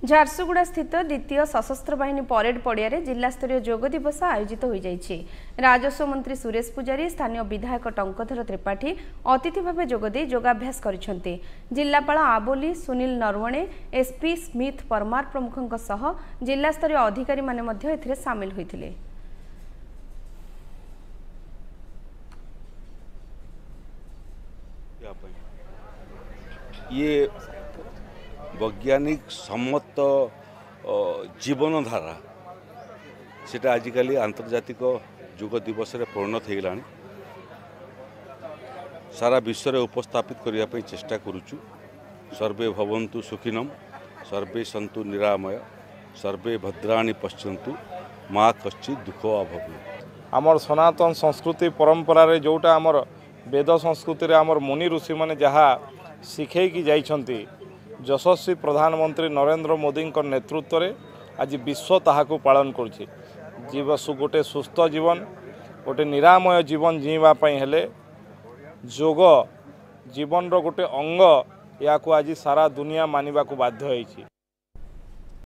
झारसुगुड़ा स्थित द्वितीय सशस्त्र बाहिनी परेड पड़िया जिला स्तरीय जोग दिवस आयोजित हो जाइए। राजस्व मंत्री सुरेश पुजारी, स्थानीय विधायक टंकधर त्रिपाठी अतिथि भाव जोगदे योगाभ्यास करिसेंति। जिलापाल आबोली सुनील नरवणे, एसपी स्मिथ परमार प्रमुखों सह जिला स्तरीय अधिकारी माने मध्य एथिरे सामिल होइथिले। ये वैज्ञानिक सम्मत जीवनधारा सेटा आजिकल आंतर्जातिक युग दिवस रे परिणत हो गलानी। सारा विश्व रे उपस्थापित करने चेष्टा करुचु। सर्वे भवन्तु सुखिनम, सर्वे सन्तु निरामय, सर्वे भद्राणि पश्यन्तु, माँ कश्चित् दुःखो अभवत्। आमर सनातन संस्कृति परंपरा रे जोटा आमर वेद संस्कृति रे आमर मुनि ऋषि माने जहाँ शिखेकी जाइछन्ति, यशस्वी प्रधानमंत्री नरेंद्र मोदी नेतृत्व में आज विश्व ताहाकू पालन करुछि। गोटे सुस्थ जीवन, गोटे निरामय जीवन जीवाई हेले जोग जीवन रो गोटे अंग या आज सारा दुनिया मानिबा को बाध्य होइछि।